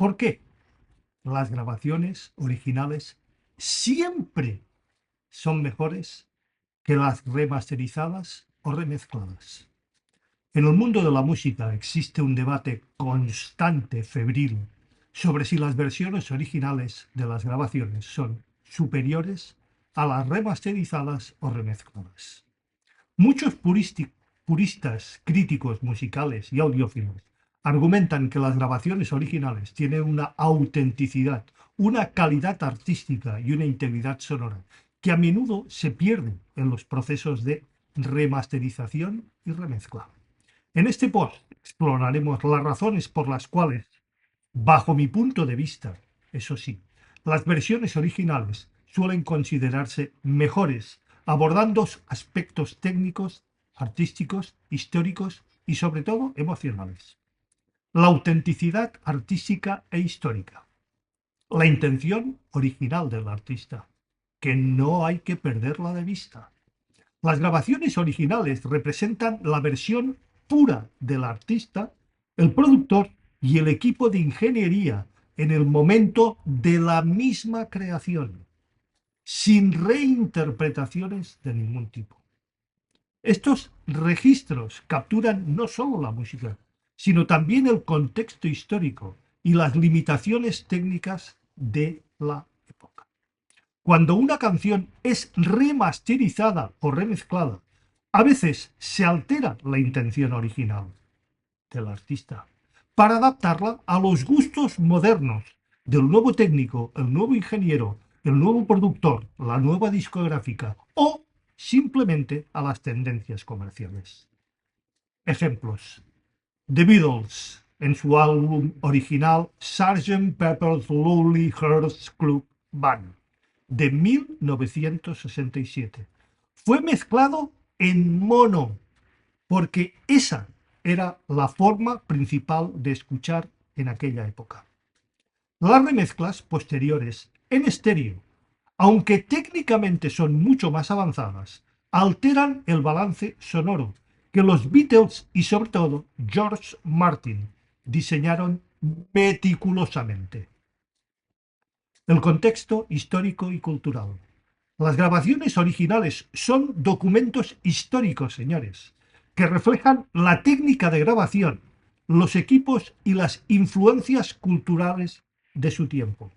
¿Por qué? Las grabaciones originales siempre son mejores que las remasterizadas o remezcladas. En el mundo de la música existe un debate constante, febril, sobre si las versiones originales de las grabaciones son superiores a las remasterizadas o remezcladas. Muchos puristas, críticos musicales y audiófilos argumentan que las grabaciones originales tienen una autenticidad, una calidad artística y una integridad sonora que a menudo se pierden en los procesos de remasterización y remezcla. En este post exploraremos las razones por las cuales, bajo mi punto de vista, eso sí, las versiones originales suelen considerarse mejores, abordando aspectos técnicos, artísticos, históricos y sobre todo emocionales. La autenticidad artística e histórica. La intención original del artista, que no hay que perderla de vista. Las grabaciones originales representan la versión pura del artista, el productor y el equipo de ingeniería en el momento de la misma creación, sin reinterpretaciones de ningún tipo. Estos registros capturan no solo la música, sino también el contexto histórico y las limitaciones técnicas de la época. Cuando una canción es remasterizada o remezclada, a veces se altera la intención original del artista para adaptarla a los gustos modernos del nuevo técnico, el nuevo ingeniero, el nuevo productor, la nueva discográfica o simplemente a las tendencias comerciales. Ejemplos. The Beatles, en su álbum original Sgt. Pepper's Lonely Hearts Club Band, de 1967. Fue mezclado en mono, porque esa era la forma principal de escuchar en aquella época. Las remezclas posteriores en estéreo, aunque técnicamente son mucho más avanzadas, alteran el balance sonoro que los Beatles y sobre todo George Martin diseñaron meticulosamente. El contexto histórico y cultural. Las grabaciones originales son documentos históricos, señores, que reflejan la técnica de grabación, los equipos y las influencias culturales de su tiempo.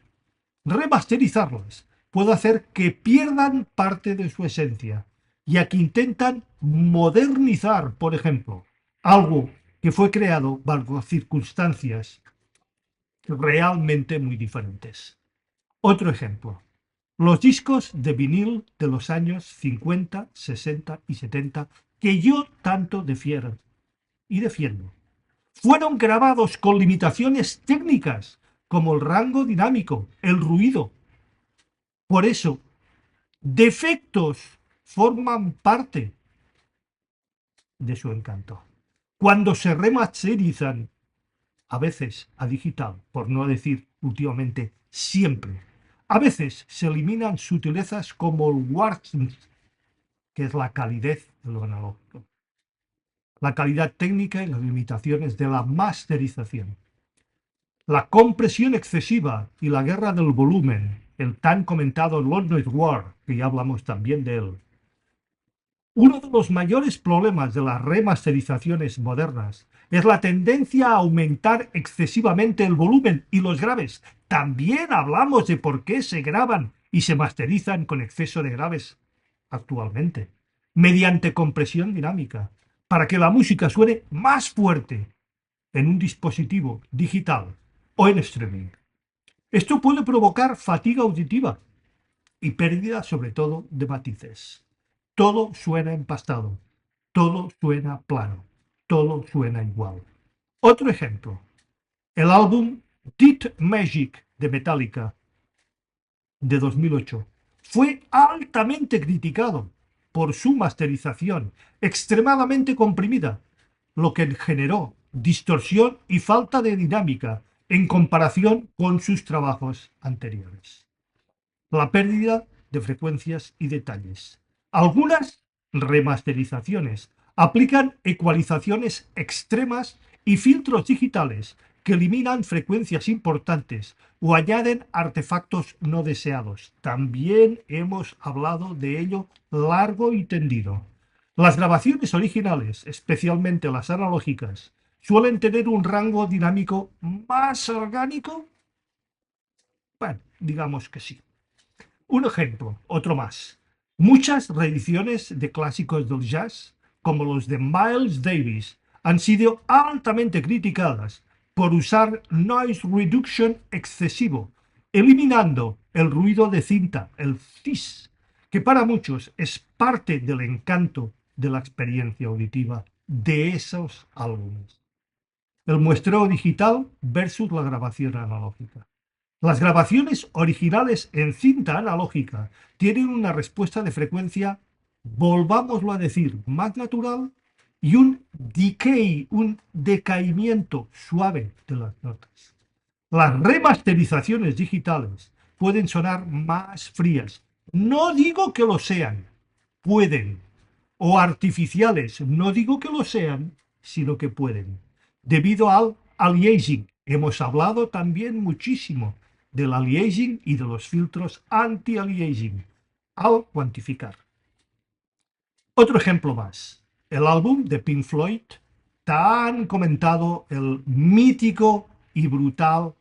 Remasterizarlas puede hacer que pierdan parte de su esencia, ya que intentan modernizar, por ejemplo, algo que fue creado bajo circunstancias realmente muy diferentes. Otro ejemplo, los discos de vinil de los años 50, 60 y 70 que yo tanto defiendo y defiendo. Fueron grabados con limitaciones técnicas como el rango dinámico, el ruido. Por eso, defectos forman parte de su encanto. Cuando se remasterizan, a veces a digital, por no decir últimamente siempre, a veces se eliminan sutilezas como el warping, que es la calidez de lo analógico, la calidad técnica y las limitaciones de la masterización. La compresión excesiva y la guerra del volumen, el tan comentado Lord Noise War, que ya hablamos también de él. Uno de los mayores problemas de las remasterizaciones modernas es la tendencia a aumentar excesivamente el volumen y los graves. También hablamos de por qué se graban y se masterizan con exceso de graves actualmente, mediante compresión dinámica, para que la música suene más fuerte en un dispositivo digital o en streaming. Esto puede provocar fatiga auditiva y pérdida sobre todo de matices. Todo suena empastado, todo suena plano, todo suena igual. Otro ejemplo, el álbum Dead Magic de Metallica de 2008 fue altamente criticado por su masterización extremadamente comprimida, lo que generó distorsión y falta de dinámica en comparación con sus trabajos anteriores. La pérdida de frecuencias y detalles. Algunas remasterizaciones aplican ecualizaciones extremas y filtros digitales que eliminan frecuencias importantes o añaden artefactos no deseados. También hemos hablado de ello largo y tendido. Las grabaciones originales, especialmente las analógicas, suelen tener un rango dinámico más orgánico. Bueno, digamos que sí. Un ejemplo, otro más. Muchas reediciones de clásicos del jazz, como los de Miles Davis, han sido altamente criticadas por usar noise reduction excesivo, eliminando el ruido de cinta, el fizz, que para muchos es parte del encanto de la experiencia auditiva de esos álbumes. El muestreo digital versus la grabación analógica. Las grabaciones originales en cinta analógica tienen una respuesta de frecuencia, volvámoslo a decir, más natural y un decay, un decaimiento suave de las notas. Las remasterizaciones digitales pueden sonar más frías. No digo que lo sean, pueden. O artificiales, no digo que lo sean, sino que pueden. Debido al aliasing, hemos hablado también muchísimo del aliasing y de los filtros anti-aliasing al cuantificar. Otro ejemplo más, el álbum de Pink Floyd, tan comentado, el mítico y brutal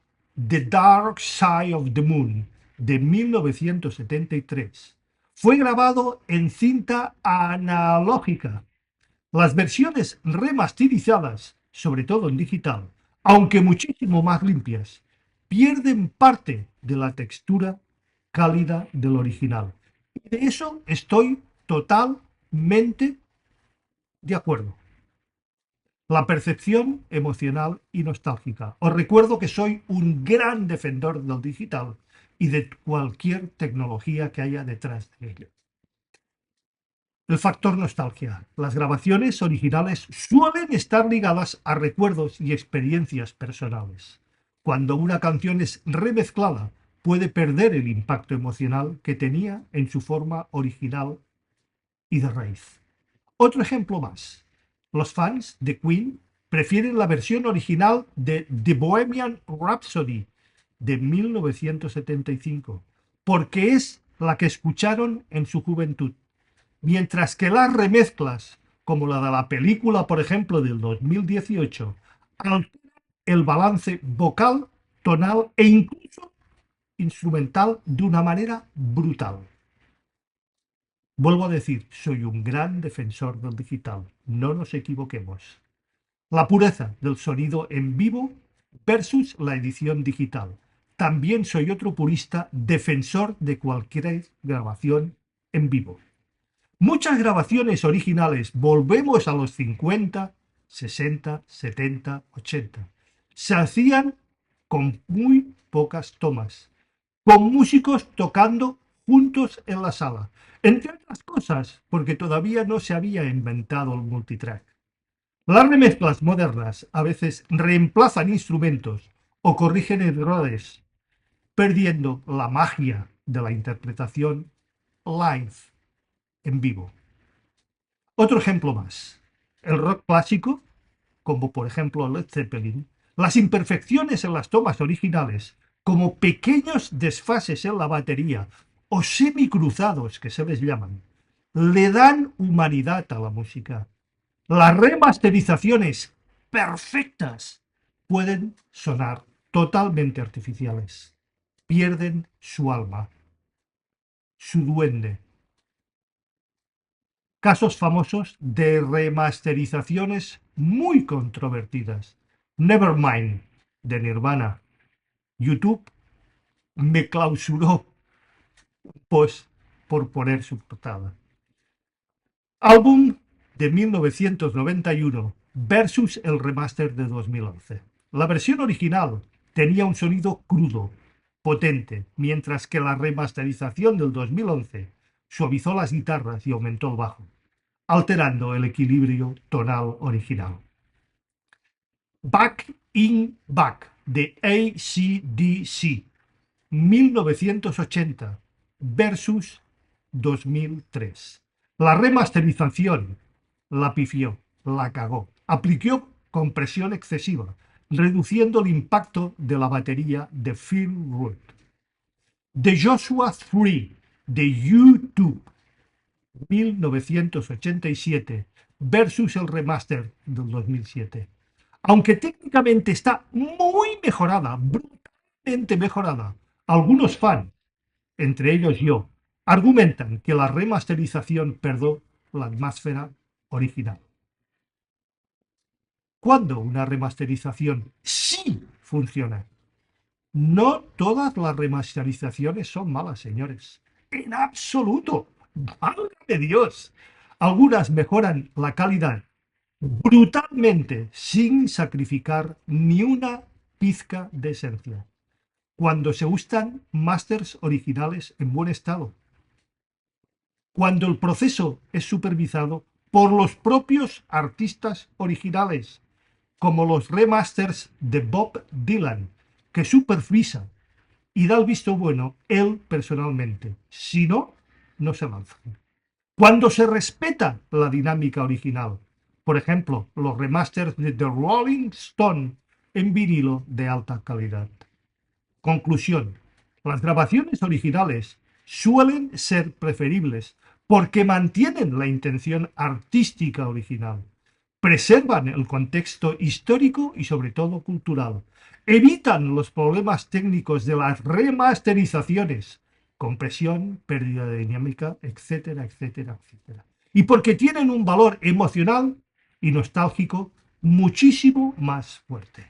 The Dark Side of the Moon de 1973. Fue grabado en cinta analógica. Las versiones remasterizadas, sobre todo en digital, aunque muchísimo más limpias, pierden parte de la textura cálida del original. Y de eso estoy totalmente de acuerdo. La percepción emocional y nostálgica. Os recuerdo que soy un gran defensor del digital y de cualquier tecnología que haya detrás de ello. El factor nostalgia. Las grabaciones originales suelen estar ligadas a recuerdos y experiencias personales. Cuando una canción es remezclada, puede perder el impacto emocional que tenía en su forma original y de raíz. Otro ejemplo más. Los fans de Queen prefieren la versión original de The Bohemian Rhapsody de 1975, porque es la que escucharon en su juventud. Mientras que las remezclas, como la de la película, por ejemplo, del 2018, alteran el balance vocal, tonal e incluso instrumental de una manera brutal. Vuelvo a decir, soy un gran defensor del digital, no nos equivoquemos. La pureza del sonido en vivo versus la edición digital. También soy otro purista defensor de cualquier grabación en vivo. Muchas grabaciones originales, volvemos a los 50, 60, 70, 80, se hacían con muy pocas tomas, con músicos tocando juntos en la sala, entre otras cosas porque todavía no se había inventado el multitrack. Las remezclas modernas a veces reemplazan instrumentos o corrigen errores, perdiendo la magia de la interpretación live, en vivo. Otro ejemplo más. El rock clásico, como por ejemplo Led Zeppelin, las imperfecciones en las tomas originales, como pequeños desfases en la batería o semicruzados que se les llaman, le dan humanidad a la música. Las remasterizaciones perfectas pueden sonar totalmente artificiales. Pierden su alma, su duende. Casos famosos de remasterizaciones muy controvertidas. Nevermind, de Nirvana. YouTube me clausuró pues, por poner su portada. Álbum de 1991 versus el remaster de 2011. La versión original tenía un sonido crudo, potente, mientras que la remasterización del 2011 suavizó las guitarras y aumentó el bajo, alterando el equilibrio tonal original. Back in Back de AC/DC 1980 versus 2003. La remasterización la pifió, la cagó, aplicó compresión excesiva, reduciendo el impacto de la batería de Phil Rudd. The Joshua 3 de YouTube 1987 versus el remaster del 2007. Aunque técnicamente está muy mejorada, brutalmente mejorada, algunos fans, entre ellos yo, argumentan que la remasterización perdió la atmósfera original. Cuando una remasterización sí funciona. No todas las remasterizaciones son malas, señores. En absoluto. ¡Válgame Dios! Algunas mejoran la calidad brutalmente sin sacrificar ni una pizca de esencia. Cuando se usan masters originales en buen estado. Cuando el proceso es supervisado por los propios artistas originales, como los remasters de Bob Dylan, que supervisa y da el visto bueno él personalmente. Si no, no se lanzan. Cuando se respeta la dinámica original, por ejemplo, los remasters de The Rolling Stone en vinilo de alta calidad. Conclusión. Las grabaciones originales suelen ser preferibles porque mantienen la intención artística original, preservan el contexto histórico y sobre todo cultural, evitan los problemas técnicos de las remasterizaciones, compresión, pérdida de dinámica, etcétera, etcétera, etcétera. Y porque tienen un valor emocional y nostálgico muchísimo más fuerte.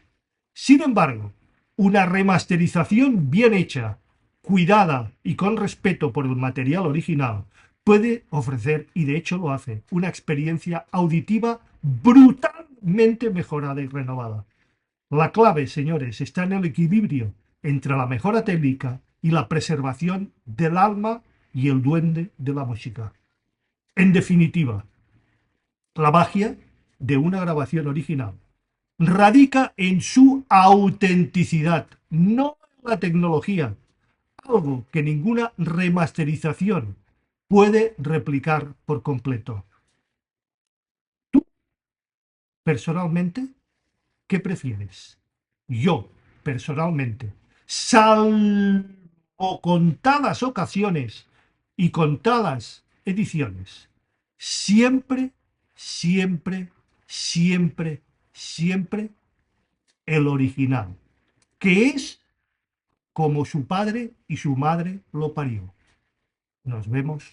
Sin embargo, una remasterización bien hecha, cuidada y con respeto por el material original puede ofrecer, y de hecho lo hace, una experiencia auditiva brutalmente mejorada y renovada. La clave, señores, está en el equilibrio entre la mejora técnica y la preservación del alma y el duende de la música. En definitiva, la magia de una grabación original radica en su autenticidad, no en la tecnología, algo que ninguna remasterización puede replicar por completo. ¿Tú, personalmente, qué prefieres? Yo, personalmente, salvo contadas ocasiones y contadas ediciones, siempre, siempre, siempre, siempre el original, que es como su padre y su madre lo parió. Nos vemos